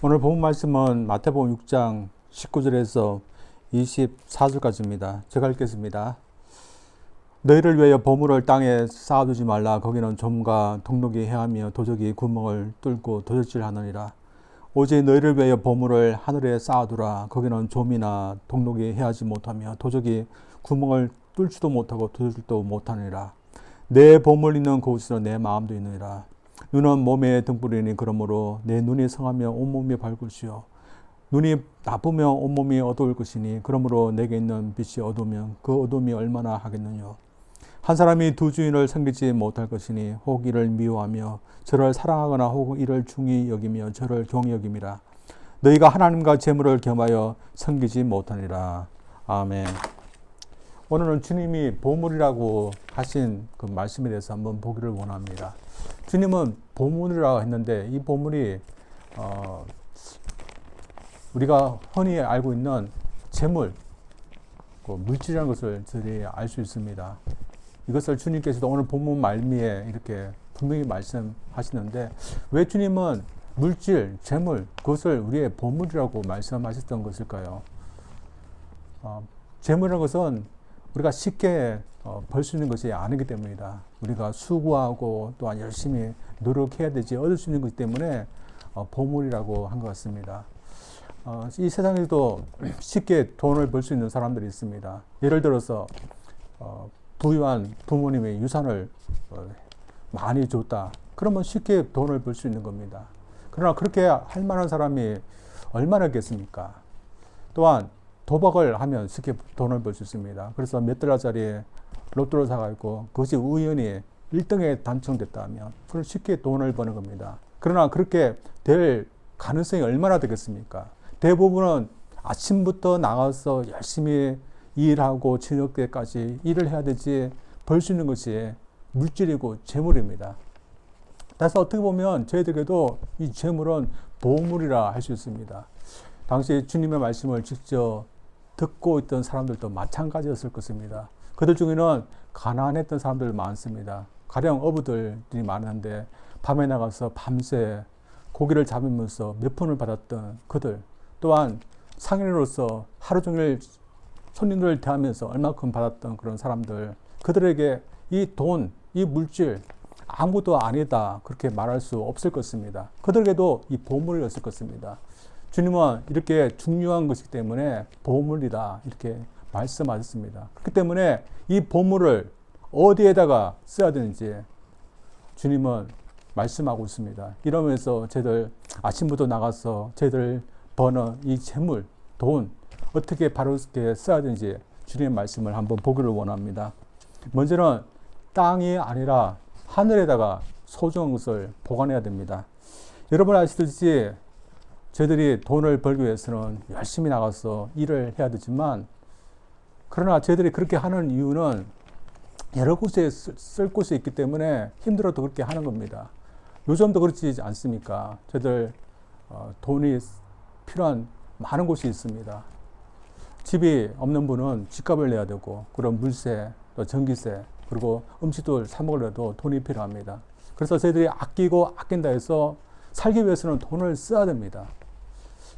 오늘 본 말씀은 마태복음 6장 19절에서 24절까지입니다. 제가 읽겠습니다. 너희를 위하여 보물을 땅에 쌓아두지 말라. 거기는 좀과 동록이 해하며 도적이 구멍을 뚫고 도적질하느니라. 오직 너희를 위하여 보물을 하늘에 쌓아두라. 거기는 좀이나 동록이 해하지 못하며 도적이 구멍을 뚫지도 못하고 도적질도 못하느니라. 내 보물 있는 곳에서 내 마음도 있느니라. 눈은 몸의 등불이니 그러므로 내 눈이 성하며 온몸이 밝을 것이요 눈이 나쁘면 온몸이 어두울 것이니 그러므로 내게 있는 빛이 어두우면 그 어두움이 얼마나 하겠느냐. 한 사람이 두 주인을 섬기지 못할 것이니 혹 이를 미워하며 저를 사랑하거나 혹 이를 중히 여기며 저를 경히 여김이라. 너희가 하나님과 재물을 겸하여 섬기지 못하니라. 아멘. 오늘은 주님이 보물이라고 하신 그 말씀에 대해서 한번 보기를 원합니다. 주님은 보물이라고 했는데 이 보물이 우리가 흔히 알고 있는 재물, 물질이라는 것을 저희들이 알 수 있습니다. 이것을 주님께서도 오늘 본문 말미에 이렇게 분명히 말씀하시는데 왜 주님은 물질, 재물, 그것을 우리의 보물이라고 말씀하셨던 것일까요? 재물이라는 것은 우리가 쉽게 벌 수 있는 것이 아니기 때문이다. 우리가 수고하고 또한 열심히 노력해야 되지 얻을 수 있는 것이기 때문에 보물이라고 한 것 같습니다. 이 세상에도 쉽게 돈을 벌 수 있는 사람들이 있습니다. 예를 들어서 부유한 부모님이 유산을 많이 줬다. 그러면 쉽게 돈을 벌 수 있는 겁니다. 그러나 그렇게 할 만한 사람이 얼마나 있겠습니까? 또한 도박을 하면 쉽게 돈을 벌 수 있습니다. 그래서 몇 달러짜리 로또를 사가지고 그것이 우연히 1등에 당첨됐다 하면 그걸 쉽게 돈을 버는 겁니다. 그러나 그렇게 될 가능성이 얼마나 되겠습니까? 대부분은 아침부터 나가서 열심히 일하고 저녁 때까지 일을 해야 되지 벌 수 있는 것이 물질이고 재물입니다. 따라서 어떻게 보면 저희들에게도 이 재물은 보물이라 할 수 있습니다. 당시 주님의 말씀을 직접 듣고 있던 사람들도 마찬가지였을 것입니다. 그들 중에는 가난했던 사람들 많습니다. 가령 어부들이 많은데 밤에 나가서 밤새 고기를 잡으면서 몇 푼을 받았던 그들, 또한 상인으로서 하루 종일 손님들을 대하면서 얼마큼 받았던 그런 사람들, 그들에게 이 돈, 이 물질 아무것도 아니다 그렇게 말할 수 없을 것입니다. 그들에게도 이 보물이었을 것입니다. 주님은 이렇게 중요한 것이기 때문에 보물이다 이렇게 말씀하셨습니다. 그렇기 때문에 이 보물을 어디에다가 써야 되는지 주님은 말씀하고 있습니다. 이러면서 저희들 아침부터 나가서 저희들 버는 이 재물, 돈 어떻게 바르게 써야 되는지 주님의 말씀을 한번 보기를 원합니다. 먼저는 땅이 아니라 하늘에다가 소중한 것을 보관해야 됩니다. 여러분 아시듯이 저희들이 돈을 벌기 위해서는 열심히 나가서 일을 해야 되지만 그러나 저희들이 그렇게 하는 이유는 여러 곳에 쓸 곳이 있기 때문에 힘들어도 그렇게 하는 겁니다. 요즘도 그렇지 않습니까? 저희들 돈이 필요한 많은 곳이 있습니다. 집이 없는 분은 집값을 내야 되고 그런 물세, 또 전기세, 그리고 음식도 사 먹으려도 돈이 필요합니다. 그래서 저희들이 아끼고 아낀다 해서 살기 위해서는 돈을 써야 됩니다.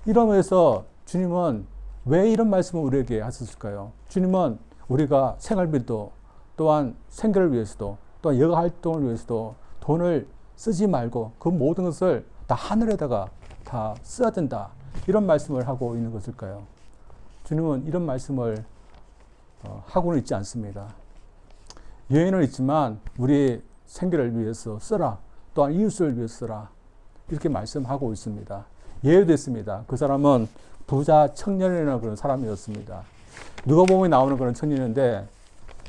이러면서 주님은 왜 이런 말씀을 우리에게 하셨을까요? 주님은 우리가 생활비도 또한 생계를 위해서도 또한 여가 활동을 위해서도 돈을 쓰지 말고 그 모든 것을 다 하늘에다가 다 써야 된다. 이런 말씀을 하고 있는 것일까요? 주님은 이런 말씀을 하고는 있지 않습니다. 여인은 있지만 우리 생계를 위해서 써라. 또한 이웃을 위해서 써라. 이렇게 말씀하고 있습니다. 예외도 있습니다. 그 사람은 부자 청년이라는 그런 사람이었습니다. 누가복음에 나오는 그런 청년인데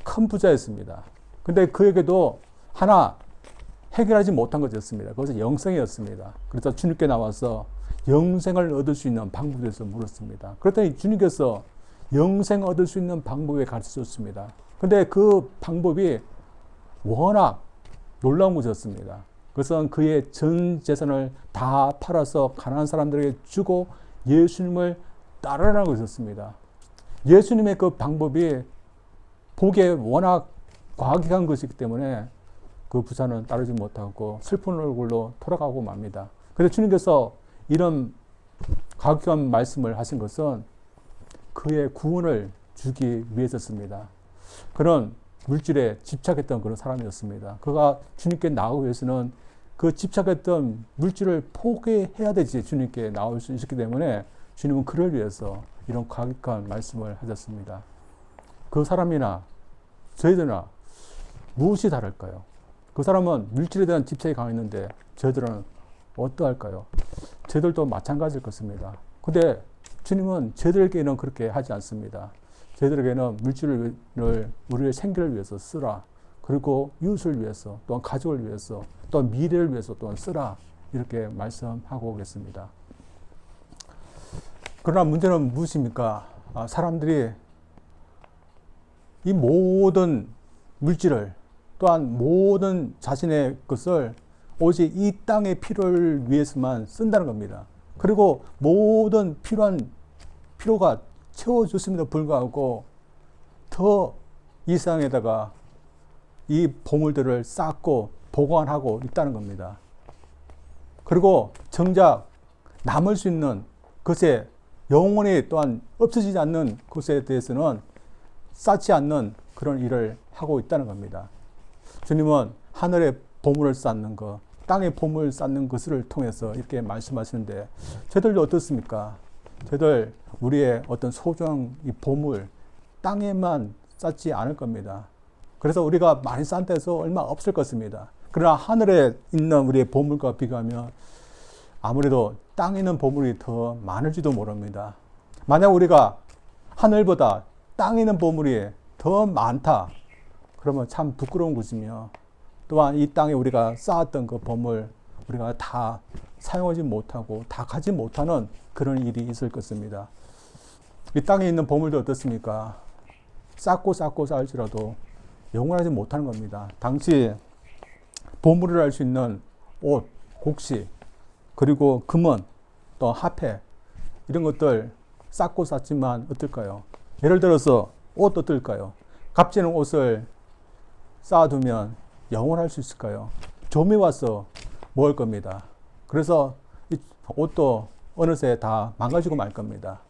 큰 부자였습니다. 근데 그에게도 하나 해결하지 못한 것이었습니다. 그것은 영생이었습니다. 그래서 주님께 나와서 영생을 얻을 수 있는 방법에 대해서 물었습니다. 그랬더니 주님께서 영생 얻을 수 있는 방법을 가르쳐줬습니다. 근데 그 방법이 워낙 놀라운 것이었습니다. 그것은 그의 전 재산을 다 팔아서 가난한 사람들에게 주고 예수님을 따르라는 것이었습니다. 예수님의 그 방법이 보기에 워낙 과학한 것이기 때문에 그 부자는 따르지 못하고 슬픈 얼굴로 돌아가고 맙니다. 그래서 주님께서 이런 과격한 말씀을 하신 것은 그의 구원을 주기 위해서였습니다. 그런 물질에 집착했던 그런 사람이었습니다. 그가 주님께 나오기 위해서는 그 집착했던 물질을 포기해야 되지 주님께 나올 수 있었기 때문에 주님은 그를 위해서 이런 과격한 말씀을 하셨습니다. 그 사람이나 저희들이나 무엇이 다를까요? 그 사람은 물질에 대한 집착이 강했는데 저희들은 어떠할까요? 저희들도 마찬가지일 것입니다. 근데 주님은 저희들에게는 그렇게 하지 않습니다. 저희들에게는 물질을 우리의 생계를 위해서 쓰라. 그리고 이웃을 위해서, 또한 가족을 위해서, 또한 미래를 위해서 또한 쓰라. 이렇게 말씀하고 계십니다. 그러나 문제는 무엇입니까? 사람들이 이 모든 물질을 또한 모든 자신의 것을 오직 이 땅의 필요를 위해서만 쓴다는 겁니다. 그리고 모든 필요가 채워졌음에도 불구하고 더 이상에다가 이 보물들을 쌓고 보관하고 있다는 겁니다. 그리고 정작 남을 수 있는 것에 영원히 또한 없어지지 않는 것에 대해서는 쌓지 않는 그런 일을 하고 있다는 겁니다. 주님은 하늘의 보물을 쌓는 것, 땅의 보물을 쌓는 것을 통해서 이렇게 말씀하시는데 저희들도 어떻습니까? 저희들 우리의 어떤 소중한 이 보물, 땅에만 쌓지 않을 겁니다. 그래서 우리가 많이 쌓는다 해서 얼마 없을 것입니다. 그러나 하늘에 있는 우리의 보물과 비교하면 아무래도 땅에 있는 보물이 더 많을지도 모릅니다. 만약 우리가 하늘보다 땅에 있는 보물이 더 많다. 그러면 참 부끄러운 것이며 또한 이 땅에 우리가 쌓았던 그 보물 우리가 다 사용하지 못하고 다 가지 못하는 그런 일이 있을 것입니다. 이 땅에 있는 보물도 어떻습니까? 쌓고 쌓을지라도 영원하지 못하는 겁니다. 당시 보물을 할 수 있는 옷, 곡식, 그리고 금원, 또 화폐 이런 것들 쌓고 쌓지만 어떨까요? 예를 들어서 옷 어떨까요? 값지는 옷을 쌓아두면 영원할 수 있을까요? 좀이 와서 먹을 겁니다. 그래서 이 옷도 어느새 다 망가지고 말 겁니다.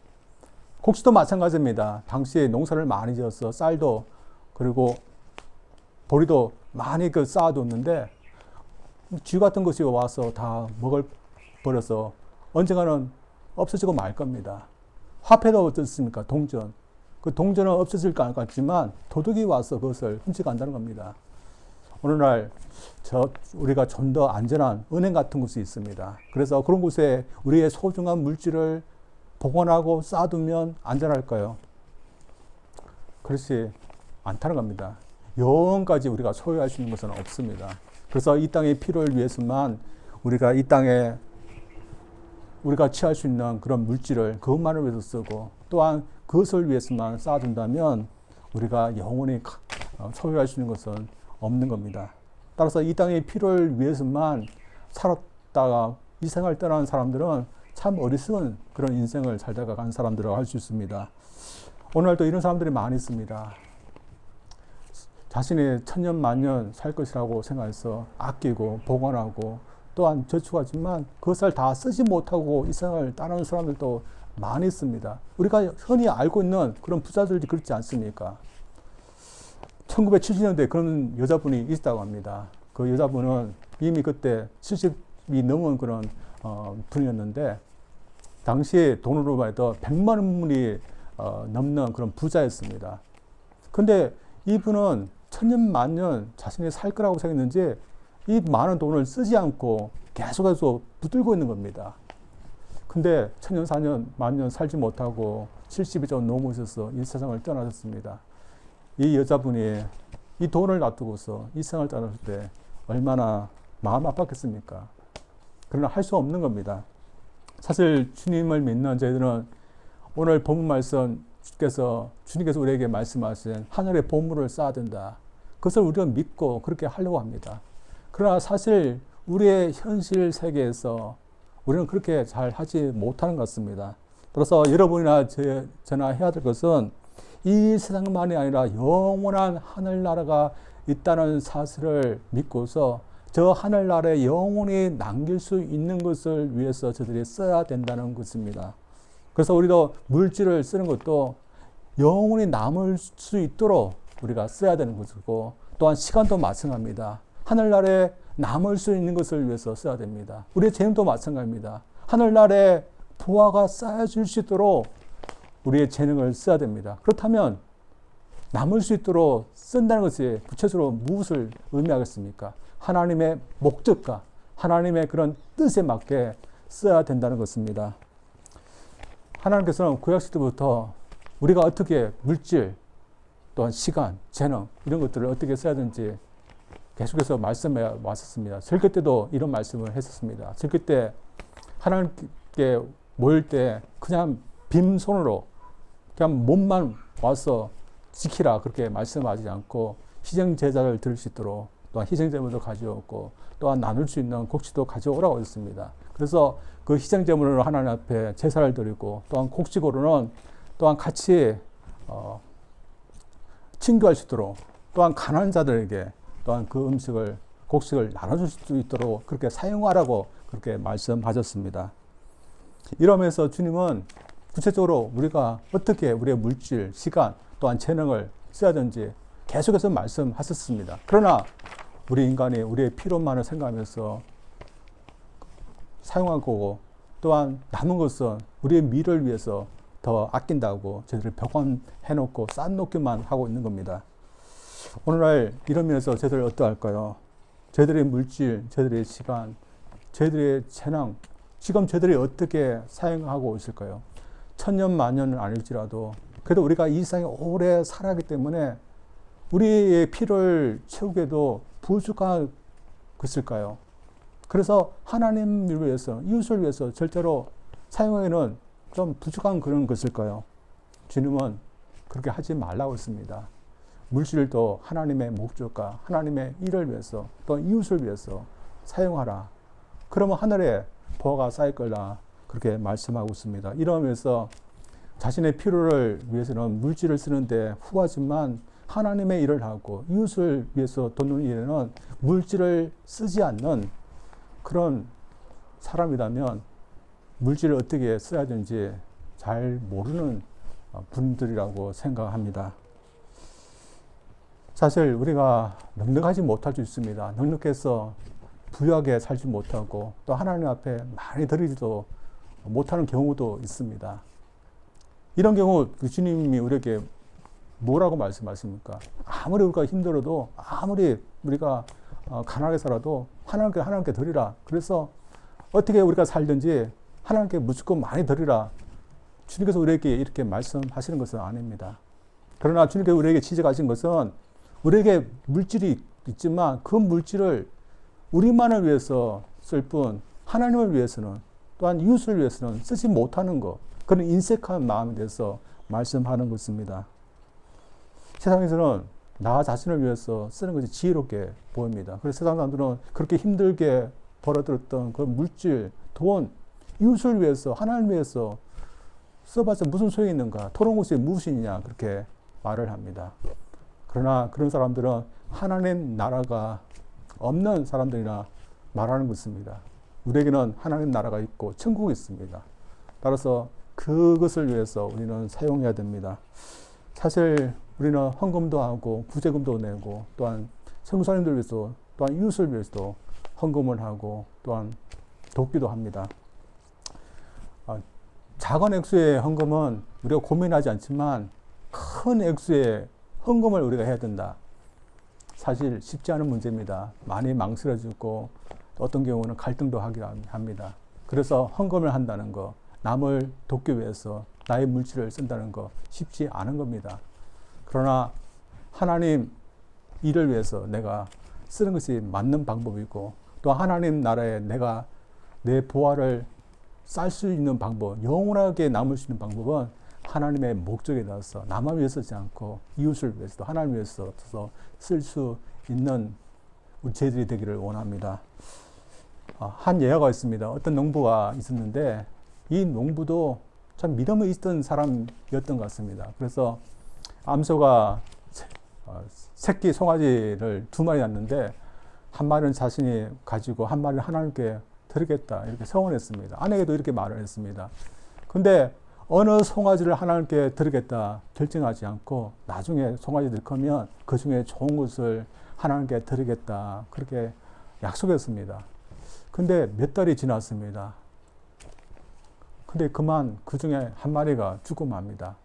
곡식도 마찬가지입니다. 당시에 농사를 많이 지어서 쌀도 그리고 보리도 많이 쌓아뒀는데 쥐 같은 것이 와서 다 먹어버려서 언젠가는 없어지고 말 겁니다. 화폐도 어떻습니까? 동전. 그 동전은 없어질 것 같지만 도둑이 와서 그것을 훔쳐간다는 겁니다. 오늘날 우리가 좀 더 안전한 은행 같은 곳이 있습니다. 그래서 그런 곳에 우리의 소중한 물질을 보관하고 쌓아두면 안전할까요? 그렇지 않다는 겁니다. 영원까지 우리가 소유할 수 있는 것은 없습니다. 그래서 이 땅의 필요를 위해서만 우리가 이 땅에 우리가 취할 수 있는 그런 물질을 그것만을 위해서 쓰고 또한 그것을 위해서만 쌓아둔다면 우리가 영원히 소유할 수 있는 것은 없는 겁니다. 따라서 이 땅의 필요를 위해서만 살았다가 이 생을 떠나는 사람들은 참 어리석은 그런 인생을 살다가 간 사람들이라고 할 수 있습니다. 오늘도 이런 사람들이 많이 있습니다. 자신이 천년 만년 살 것이라고 생각해서 아끼고 보관하고 또한 저축하지만 그것을 다 쓰지 못하고 이 생을 따르는 사람들도 많이 있습니다. 우리가 흔히 알고 있는 그런 부자들이 그렇지 않습니까? 1970년대에 그런 여자분이 있다고 합니다. 그 여자분은 이미 그때 70이 넘은 그런 분이었는데 당시에 돈으로 봐도 100만 원이 넘는 그런 부자였습니다. 근데 이분은 천년 만년 자신이 살 거라고 생각했는지 이 많은 돈을 쓰지 않고 계속해서 붙들고 있는 겁니다. 근데 천년, 사년, 만년 살지 못하고 70이 좀 넘으셔서 이 세상을 떠나셨습니다. 이 여자분이 이 돈을 놔두고서 이 세상을 떠났을 때 얼마나 마음 아팠겠습니까? 그러나 할 수 없는 겁니다. 사실 주님을 믿는 저희들은 오늘 본문 말씀 주님께서 우리에게 말씀하신 하늘의 보물을 쌓아야 된다. 그것을 우리가 믿고 그렇게 하려고 합니다. 그러나 사실 우리의 현실 세계에서 우리는 그렇게 잘 하지 못하는 것 같습니다. 그래서 여러분이나 저나 해야 될 것은 이 세상만이 아니라 영원한 하늘나라가 있다는 사실을 믿고서 저 하늘나라에 영원히 남길 수 있는 것을 위해서 저들이 써야 된다는 것입니다. 그래서 우리도 물질을 쓰는 것도 영원히 남을 수 있도록 우리가 써야 되는 것이고, 또한 시간도 마찬가지입니다. 하늘나라에 남을 수 있는 것을 위해서 써야 됩니다. 우리의 재능도 마찬가지입니다. 하늘나라에 부하가 쌓여질 수 있도록 우리의 재능을 써야 됩니다. 그렇다면 남을 수 있도록 쓴다는 것이 구체적으로 무엇을 의미하겠습니까? 하나님의 목적과 하나님의 그런 뜻에 맞게 써야 된다는 것입니다. 하나님께서는 구약시대 때부터 우리가 어떻게 물질, 또한 시간, 재능 이런 것들을 어떻게 써야 되는지 계속해서 말씀해 왔었습니다. 설교 때도 이런 말씀을 했었습니다. 설교 때 하나님께 모일 때 그냥 빈손으로 그냥 몸만 와서 지키라 그렇게 말씀하지 않고 희생 제사를 드릴 수 있도록 또한 희생 제물도 가져오고 또한 나눌 수 있는 곡식도 가져오라고 했습니다. 그래서 그 희생 제물로 하나님 앞에 제사를 드리고 또한 곡식으로는 또한 같이 친교할 수 있도록 또한 가난한 자들에게 또한 그 음식을 곡식을 나눠줄 수 있도록 그렇게 사용하라고 그렇게 말씀하셨습니다. 이러면서 주님은 구체적으로 우리가 어떻게 우리의 물질, 시간 또한 재능을 써야 되는지 계속해서 말씀하셨습니다. 그러나 우리 인간이 우리의 필요만을 생각하면서 사용하고 또한 남은 것은 우리의 미래를 위해서 더 아낀다고 저희들을 벽원해놓고 쌓아놓기만 하고 있는 겁니다. 오늘날 이런 면에서 저희들 어떠할까요? 저희들의 물질, 저희들의 시간, 저희들의 재능, 지금 저희들이 어떻게 사용하고 있을까요? 천년 만년은 아닐지라도 그래도 우리가 이 세상에 오래 살아가기 때문에 우리의 필요를 채우기에도 부족한 것일까요? 그래서 하나님을 위해서, 이웃을 위해서 절대로 사용하기는 좀 부족한 그런 것일까요? 주님은 그렇게 하지 말라고 했습니다. 물질도 하나님의 목적과 하나님의 일을 위해서 또 이웃을 위해서 사용하라. 그러면 하늘에 보화가 쌓일 거라 그렇게 말씀하고 있습니다. 이러면서 자신의 필요를 위해서는 물질을 쓰는데 후하지만 하나님의 일을 하고 이웃을 위해서 돕는 일에는 물질을 쓰지 않는 그런 사람이라면 물질을 어떻게 써야 되는지 잘 모르는 분들이라고 생각합니다. 사실 우리가 넉넉하지 못할 수 있습니다. 넉넉해서 부유하게 살지 못하고 또 하나님 앞에 많이 드리지도 못하는 경우도 있습니다. 이런 경우 주님이 우리에게 뭐라고 말씀하십니까? 아무리 우리가 힘들어도 아무리 우리가 가난하게 살아도 하나님께 드리라. 그래서 어떻게 우리가 살든지 하나님께 무조건 많이 드리라. 주님께서 우리에게 이렇게 말씀하시는 것은 아닙니다. 그러나 주님께서 우리에게 지적하신 것은 우리에게 물질이 있지만 그 물질을 우리만을 위해서 쓸 뿐 하나님을 위해서는 또한 이웃을 위해서는 쓰지 못하는 것, 그런 인색한 마음에 대해서 말씀하는 것입니다. 세상에서는 나 자신을 위해서 쓰는 것이 지혜롭게 보입니다. 그래서 세상 사람들은 그렇게 힘들게 벌어들였던 그 물질, 돈, 이웃을 위해서, 하나님을 위해서 써봐서 무슨 소용이 있는가, 토론 것이 무엇이냐 그렇게 말을 합니다. 그러나 그런 사람들은 하나님 나라가 없는 사람들이나 말하는 것입니다. 우리에게는 하나님 나라가 있고 천국이 있습니다. 따라서 그것을 위해서 우리는 사용해야 됩니다. 사실 우리는 헌금도 하고 구제금도 내고 또한 성도사님들 위해서 또한 이웃을 위해서도 헌금을 하고 또한 돕기도 합니다. 작은 액수의 헌금은 우리가 고민하지 않지만 큰 액수의 헌금을 우리가 해야 된다. 사실 쉽지 않은 문제입니다. 많이 망설여지고 어떤 경우는 갈등도 하기도 합니다. 그래서 헌금을 한다는 거, 남을 돕기 위해서 나의 물질을 쓴다는 거 쉽지 않은 겁니다. 그러나 하나님 일을 위해서 내가 쓰는 것이 맞는 방법이고 또 하나님 나라에 내가 내 보화를 쌓을 수 있는 방법, 영원하게 남을 수 있는 방법은 하나님의 목적에 따라서 나만 위해서 쓰지 않고 이웃을 위해서도 하나님 위해서 쓸 수 있는 우리 저희들이 되기를 원합니다. 한 예화가 있습니다. 어떤 농부가 있었는데 이 농부도 참 믿음이 있던 사람이었던 것 같습니다. 그래서 암소가 새끼 송아지를 2마리 낳는데 한 마리는 자신이 가지고 한 마리는 하나님께 드리겠다 이렇게 서원했습니다. 아내에게도 이렇게 말을 했습니다. 근데 어느 송아지를 하나님께 드리겠다 결정하지 않고 나중에 송아지들 크면 그 중에 좋은 것을 하나님께 드리겠다 그렇게 약속했습니다. 근데 몇 달이 지났습니다. 근데 그만 그 중에 한 마리가 죽고 맙니다.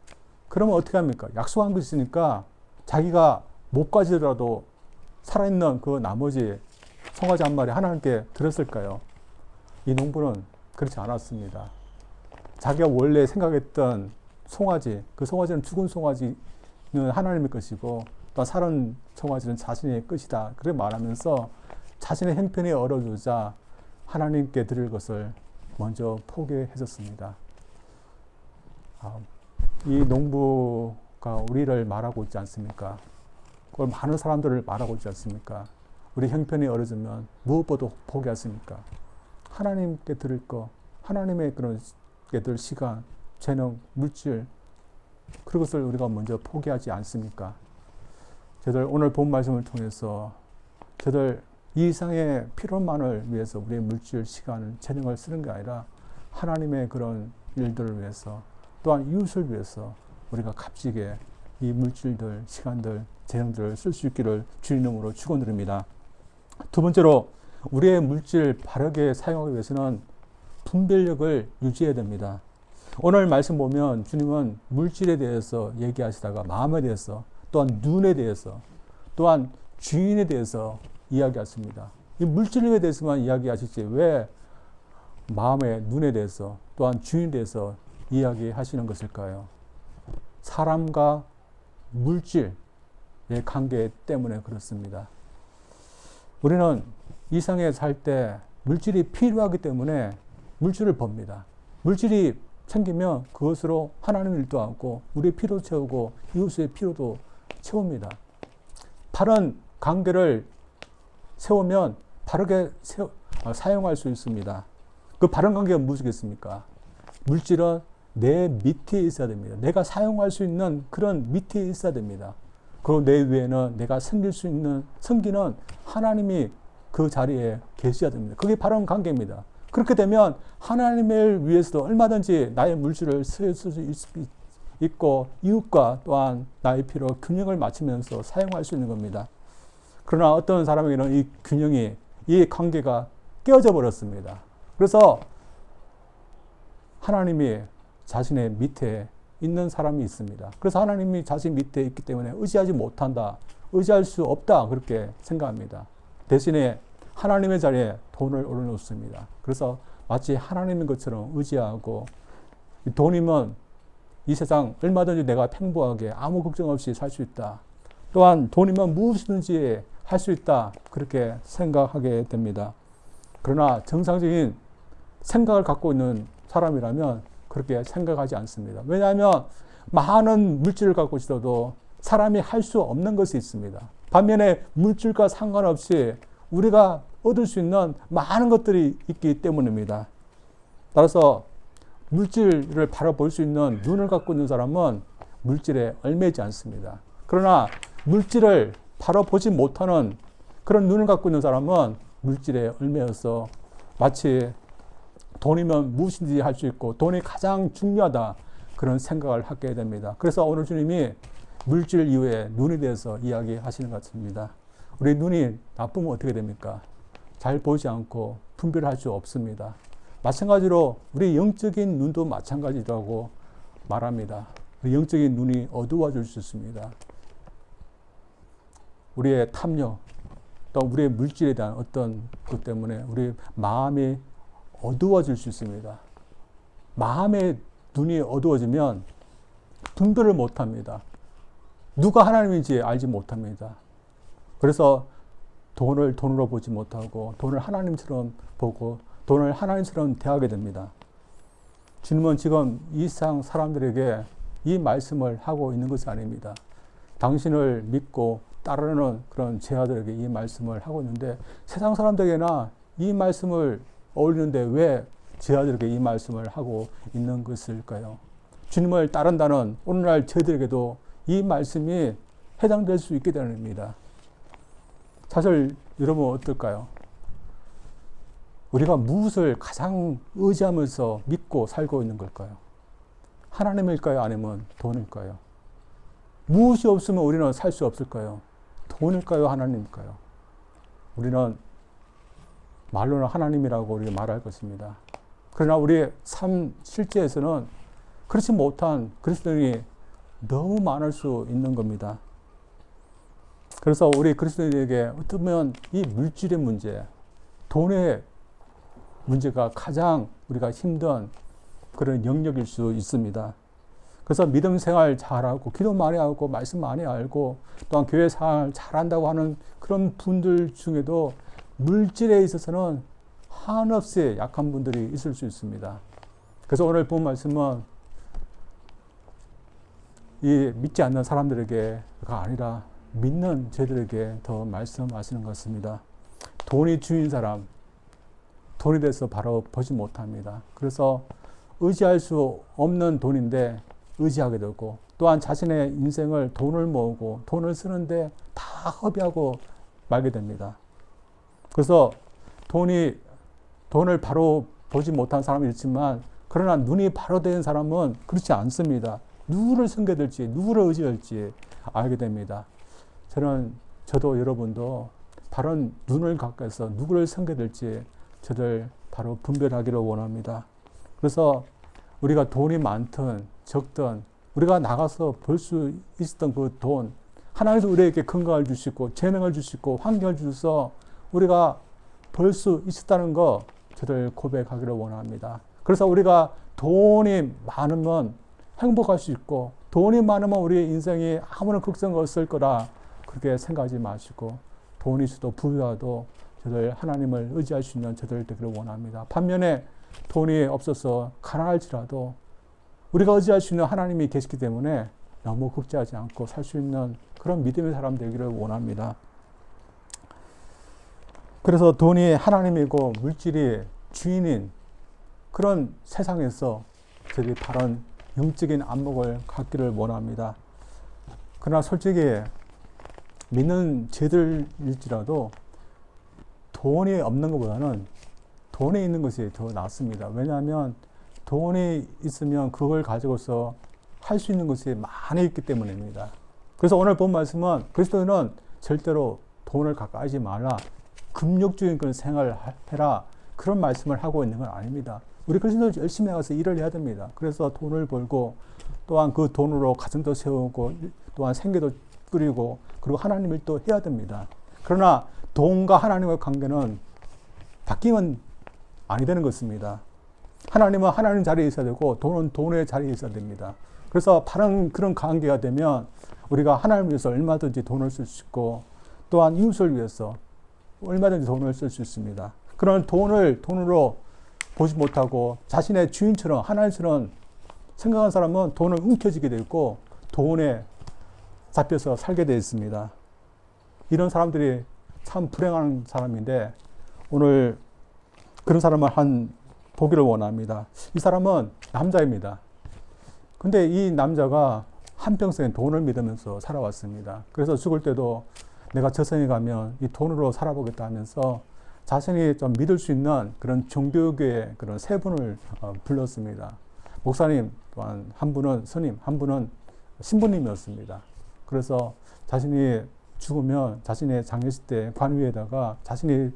그러면 어떻게 합니까? 약속한 것이 있으니까 자기가 못 가지더라도 살아있는 그 나머지 송아지 한 마리 하나님께 드렸을까요? 이 농부는 그렇지 않았습니다. 자기가 원래 생각했던 송아지, 그 송아지는 죽은 송아지는 하나님의 것이고 또 살은 송아지는 자신의 것이다. 그렇게 말하면서 자신의 형편이 어려워지자 하나님께 드릴 것을 먼저 포기했었습니다. 이 농부가 우리를 말하고 있지 않습니까? 그걸 많은 사람들을 말하고 있지 않습니까? 우리 형편이 어려지면 무엇보다 포기하십니까? 하나님께 드릴 거, 하나님의 그런 들 시간, 재능, 물질 그것을 우리가 먼저 포기하지 않습니까? 저들 오늘 본 말씀을 통해서 저들 이 이상의 필요만을 위해서 우리의 물질, 시간을, 재능을 쓰는 게 아니라 하나님의 그런 일들을 위해서 또한 이웃을 위해서 우리가 값지게 이 물질들, 시간들, 재능들을 쓸 수 있기를 주의 이름으로 축원드립니다. 두 번째로 우리의 물질 바르게 사용하기 위해서는 분별력을 유지해야 됩니다. 오늘 말씀 보면 주님은 물질에 대해서 얘기하시다가 마음에 대해서 또한 눈에 대해서 또한 주인에 대해서 이야기하십니다. 이 물질에 대해서만 이야기하시지 왜 마음의 눈에 대해서 또한 주인에 대해서 이야기하시는 것일까요? 사람과 물질의 관계 때문에 그렇습니다. 우리는 이 세상에 살 때 물질이 필요하기 때문에 물질을 법니다. 물질이 생기면 그것으로 하나님 일도 하고 우리의 피로 채우고 이웃의 피로도 채웁니다. 바른 관계를 세우면 바르게 사용할 수 있습니다. 그 바른 관계가 무엇이겠습니까? 물질은 내 밑에 있어야 됩니다. 내가 사용할 수 있는 그런 밑에 있어야 됩니다. 그리고 내 위에는 내가 섬기는 하나님이 그 자리에 계셔야 됩니다. 그게 바른 관계입니다. 그렇게 되면 하나님을 위해서도 얼마든지 나의 물질을 쓸 수 있고 이웃과 또한 나의 필요 균형을 맞추면서 사용할 수 있는 겁니다. 그러나 어떤 사람에게는 이 균형이 이 관계가 깨어져 버렸습니다. 그래서 하나님이 자신의 밑에 있는 사람이 있습니다. 그래서 하나님이 자신 밑에 있기 때문에 의지하지 못한다. 의지할 수 없다. 그렇게 생각합니다. 대신에 하나님의 자리에 돈을 올려놓습니다. 그래서 마치 하나님인 것처럼 의지하고 돈이면 이 세상 얼마든지 내가 평범하게 아무 걱정 없이 살 수 있다. 또한 돈이면 무엇이든지 할 수 있다. 그렇게 생각하게 됩니다. 그러나 정상적인 생각을 갖고 있는 사람이라면 그렇게 생각하지 않습니다. 왜냐하면 많은 물질을 갖고 있어도 사람이 할 수 없는 것이 있습니다. 반면에 물질과 상관없이 우리가 얻을 수 있는 많은 것들이 있기 때문입니다. 따라서 물질을 바라볼 수 있는 눈을 갖고 있는 사람은 물질에 얽매이지 않습니다. 그러나 물질을 바라보지 못하는 그런 눈을 갖고 있는 사람은 물질에 얽매여서 마치 돈이면 무엇인지 할 수 있고 돈이 가장 중요하다 그런 생각을 하게 됩니다. 그래서 오늘 주님이 물질 이후에 눈에 대해서 이야기하시는 것 같습니다. 우리 눈이 나쁘면 어떻게 됩니까? 잘 보지 않고 분별할 수 없습니다. 마찬가지로 우리 영적인 눈도 마찬가지라고 말합니다. 우리 영적인 눈이 어두워질 수 있습니다. 우리의 탐욕, 또 우리의 물질에 대한 어떤 것 때문에 우리 마음이 어두워질 수 있습니다. 마음의 눈이 어두워지면 분별을 못합니다. 누가 하나님인지 알지 못합니다. 그래서 돈을 돈으로 보지 못하고 돈을 하나님처럼 보고 돈을 하나님처럼 대하게 됩니다. 주님은 지금 이 세상 사람들에게 이 말씀을 하고 있는 것이 아닙니다. 당신을 믿고 따르는 그런 제자들에게 이 말씀을 하고 있는데 세상 사람들에게나 이 말씀을 어울리는데 왜 제자들에게 이 말씀을 하고 있는 것일까요? 주님을 따른다는 오늘날 저희들에게도 이 말씀이 해당될 수 있게 되는 겁니다. 사실 여러분 어떨까요? 우리가 무엇을 가장 의지하면서 믿고 살고 있는 걸까요? 하나님일까요? 아니면 돈일까요? 무엇이 없으면 우리는 살 수 없을까요? 돈일까요? 하나님일까요? 우리는 말로는 하나님이라고 우리가 말할 것입니다. 그러나 우리의 삶 실제에서는 그렇지 못한 그리스도인이 너무 많을 수 있는 겁니다. 그래서 우리 그리스도인에게 어쩌면 이 물질의 문제, 돈의 문제가 가장 우리가 힘든 그런 영역일 수 있습니다. 그래서 믿음 생활 잘하고 기도 많이 하고 말씀 많이 알고 또한 교회 생활 잘한다고 하는 그런 분들 중에도 물질에 있어서는 한없이 약한 분들이 있을 수 있습니다. 그래서 오늘 본 말씀은 이 믿지 않는 사람들에게가 아니라 믿는 저희들에게 더 말씀하시는 것 같습니다. 돈이 주인 사람, 돈에 대해서 바로 보지 못합니다. 그래서 의지할 수 없는 돈인데 의지하게 되고 또한 자신의 인생을 돈을 모으고 돈을 쓰는데 다 허비하고 말게 됩니다. 그래서 돈을 바로 보지 못한 사람이 있지만 그러나 눈이 바로 된 사람은 그렇지 않습니다. 누구를 섬겨될지 누구를 의지할지 알게 됩니다. 저도 여러분도 바른 눈을 갖고 해서 누구를 섬겨될지 저들 바로 분별하기를 원합니다. 그래서 우리가 돈이 많든 적든 우리가 나가서 벌 수 있었던 그 돈, 하나님께서 우리에게 건강을 주시고 재능을 주시고 환경을 주셔서 우리가 벌 수 있었다는 거 저들 고백하기를 원합니다. 그래서 우리가 돈이 많으면 행복할 수 있고 돈이 많으면 우리의 인생이 아무런 걱정 없을 거라 그렇게 생각하지 마시고 돈이 있어도 부유하도 저들 하나님을 의지할 수 있는 저들 되기를 원합니다. 반면에 돈이 없어서 가난할지라도 우리가 의지할 수 있는 하나님이 계시기 때문에 너무 걱정하지 않고 살 수 있는 그런 믿음의 사람 되기를 원합니다. 그래서 돈이 하나님이고 물질이 주인인 그런 세상에서 저희들이 바른 영적인 안목을 갖기를 원합니다. 그러나 솔직히 믿는 저희들일지라도 돈이 없는 것보다는 돈이 있는 것이 더 낫습니다. 왜냐하면 돈이 있으면 그걸 가지고서 할 수 있는 것이 많이 있기 때문입니다. 그래서 오늘 본 말씀은 그리스도인은 절대로 돈을 가까이 하지 말라. 금욕적인 그런 생활을 해라. 그런 말씀을 하고 있는 건 아닙니다. 우리 그리스도인은 열심히 나가서 일을 해야 됩니다. 그래서 돈을 벌고 또한 그 돈으로 가정도 세우고 또한 생계도 꾸리고 그리고 하나님 일도 해야 됩니다. 그러나 돈과 하나님의 관계는 바뀌면 아니 되는 것입니다. 하나님은 하나님 자리에 있어야 되고 돈은 돈의 자리에 있어야 됩니다. 그래서 바른 그런 관계가 되면 우리가 하나님을 위해서 얼마든지 돈을 쓸 수 있고 또한 이웃을 위해서 얼마든지 돈을 쓸 수 있습니다. 그런 돈을 돈으로 보지 못하고 자신의 주인처럼 하나님처럼 생각한 사람은 돈을 움켜쥐게 되고 돈에 잡혀서 살게 되어 있습니다. 이런 사람들이 참 불행한 사람인데 오늘 그런 사람을 보기를 원합니다. 이 사람은 남자입니다. 근데 이 남자가 한평생 돈을 믿으면서 살아왔습니다. 그래서 죽을 때도 내가 저승에 가면 이 돈으로 살아보겠다 하면서 자신이 좀 믿을 수 있는 그런 종교교회 그런 세 분을 불렀습니다. 목사님 또한 한 분은 스님, 한 분은 신부님이었습니다. 그래서 자신이 죽으면 자신의 장례식 때 관 위에다가 자신이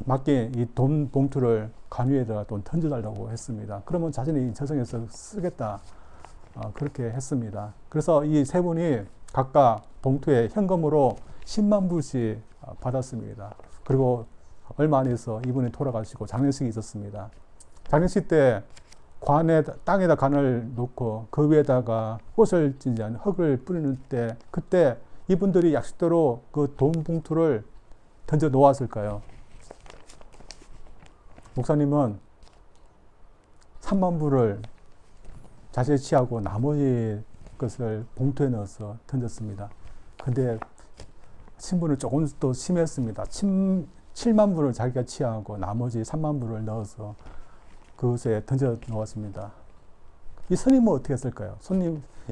맡긴 이 돈 봉투를 관 위에다가 또 던져달라고 했습니다. 그러면 자신이 저승에서 쓰겠다 그렇게 했습니다. 그래서 이 세 분이 각각 봉투에 현금으로 10만 불씩 받았습니다. 그리고 얼마 안 해서 이분이 돌아가시고 장례식이 있었습니다. 장례식 때 땅에다 관을 놓고 그 위에다가 꽃을 찢지 않은 흙을 뿌리는 때 그때 이분들이 약속대로 그 돈 봉투를 던져 놓았을까요? 목사님은 3만 불을 자세히 취하고 나머지 것을 봉투에 넣어서 던졌습니다. 근데 신부는 조금 더 심했습니다. 7만 불을 자기가 취하고 나머지 3만 불을 넣어서 그것에 던져 놓았습니다. 이 스님은 어떻게 했을까요?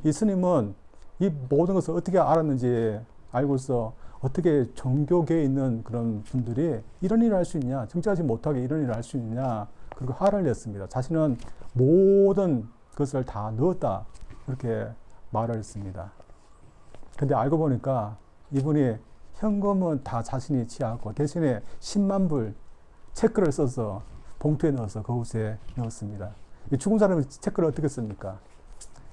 이 스님은 이 모든 것을 어떻게 알았는지 알고서 어떻게 종교계에 있는 그런 분들이 이런 일을 할 수 있냐, 정직하지 못하게 이런 일을 할 수 있냐, 그리고 화를 냈습니다. 자신은 모든 그것을 다 넣었다. 그렇게 말을 했습니다. 근데 알고 보니까 이분이 현금은 다 자신이 취하고 대신에 10만 불 체크를 써서 봉투에 넣어서 그곳에 넣었습니다. 죽은 사람이 체크를 어떻게 씁니까?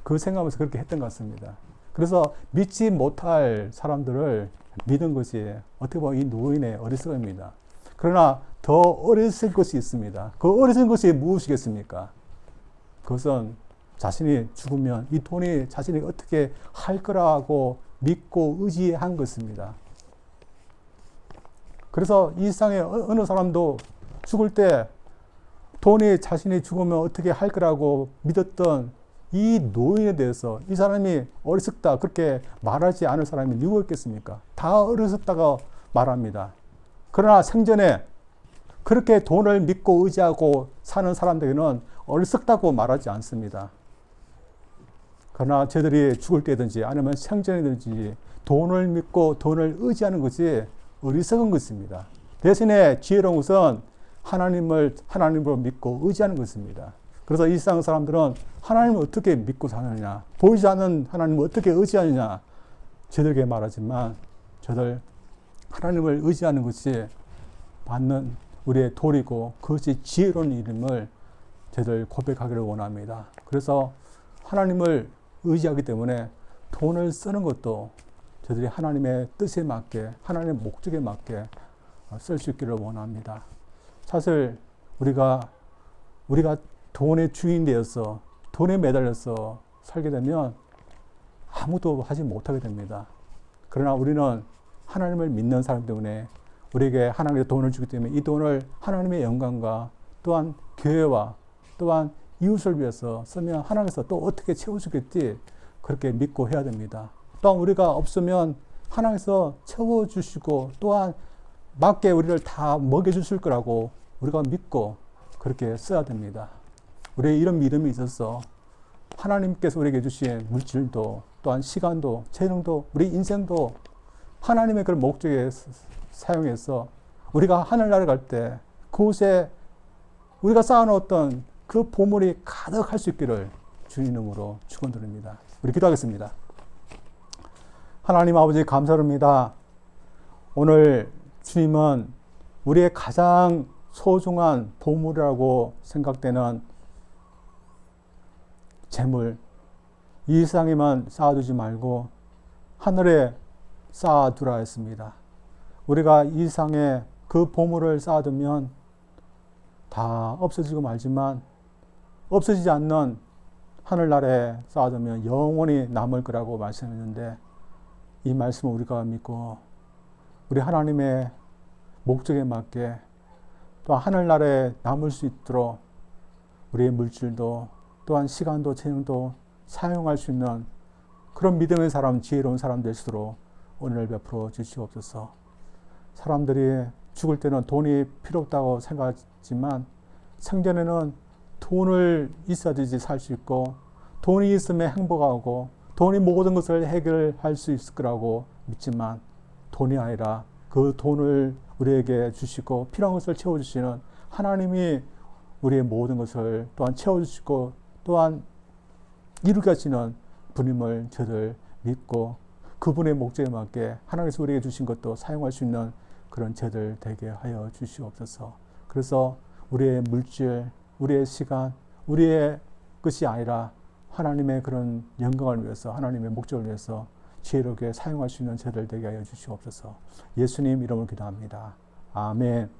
그 생각하면서 그렇게 했던 것 같습니다. 그래서 믿지 못할 사람들을 믿은 것이 어떻게 보면 이 노인의 어리석음입니다. 그러나 더 어리석은 것이 있습니다. 그 어리석은 것이 무엇이겠습니까? 그것은 자신이 죽으면 이 돈이 자신이 어떻게 할 거라고 믿고 의지한 것입니다. 그래서 이 세상에 어느 사람도 죽을 때 돈이 자신이 죽으면 어떻게 할 거라고 믿었던 이 노인에 대해서 이 사람이 어리석다 그렇게 말하지 않을 사람이 누구 있겠습니까? 다 어리석다고 말합니다. 그러나 생전에 그렇게 돈을 믿고 의지하고 사는 사람들에게는 어리석다고 말하지 않습니다. 그러나 저들이 죽을 때든지 아니면 생전이든지 돈을 믿고 돈을 의지하는 것이 어리석은 것입니다. 대신에 지혜로운 것은 하나님으로 믿고 의지하는 것입니다. 그래서 이 세상 사람들은 하나님을 어떻게 믿고 사느냐, 보이지 않는 하나님을 어떻게 의지하느냐, 저들에게 말하지만 저들 하나님을 의지하는 것이 받는 우리의 도리고 그것이 지혜로운 일임을 저들 고백하기를 원합니다. 그래서 하나님을 의지하기 때문에 돈을 쓰는 것도 저들이 하나님의 뜻에 맞게, 하나님의 목적에 맞게 쓸 수 있기를 원합니다. 사실 우리가 돈의 주인 되어서 돈에 매달려서 살게 되면 아무도 하지 못하게 됩니다. 그러나 우리는 하나님을 믿는 사람 때문에 우리에게 하나님의 돈을 주기 때문에 이 돈을 하나님의 영광과 또한 교회와 또한 이웃을 위해서 쓰면 하나님께서 또 어떻게 채워주겠지 그렇게 믿고 해야 됩니다. 또한 우리가 없으면 하나님께서 채워주시고 또한 맞게 우리를 다 먹여주실 거라고 우리가 믿고 그렇게 써야 됩니다. 우리의 이런 믿음이 있어서 하나님께서 우리에게 주신 물질도 또한 시간도 재능도 우리 인생도 하나님의 그런 목적에 사용해서 우리가 하늘나라에 갈 때 그곳에 우리가 쌓아놓았던 그 보물이 가득할 수 있기를 주님 이름으로 축원드립니다. 우리 기도하겠습니다. 하나님 아버지 감사합니다. 오늘 주님은 우리의 가장 소중한 보물이라고 생각되는 재물, 이 세상에만 쌓아두지 말고 하늘에 쌓아두라 했습니다. 우리가 이 세상에 그 보물을 쌓아두면 다 없어지고 말지만 없어지지 않는 하늘나라에 쌓아두면 영원히 남을 거라고 말씀했는데 이 말씀을 우리가 믿고 우리 하나님의 목적에 맞게 또 하늘나라에 남을 수 있도록 우리의 물질도 또한 시간도 재능도 사용할 수 있는 그런 믿음의 사람, 지혜로운 사람 될수록 은혜를 베풀어 주시옵소서. 사람들이 죽을 때는 돈이 필요 없다고 생각하지만 생전에는 돈을 있어야지 살 수 있고 돈이 있으면 행복하고 돈이 모든 것을 해결할 수 있을 거라고 믿지만 돈이 아니라 그 돈을 우리에게 주시고 필요한 것을 채워주시는 하나님이 우리의 모든 것을 또한 채워주시고 또한 이루게 하시는 분임을 저들 믿고 그분의 목적에 맞게 하나님께서 우리에게 주신 것도 사용할 수 있는 그런 저들 되게 하여 주시옵소서. 그래서 우리의 물질, 우리의 시간, 우리의 것이 아니라 하나님의 그런 영광을 위해서 하나님의 목적을 위해서 지혜롭게 사용할 수 있는 저들 되게 하여 주시옵소서. 예수님 이름으로 기도합니다. 아멘.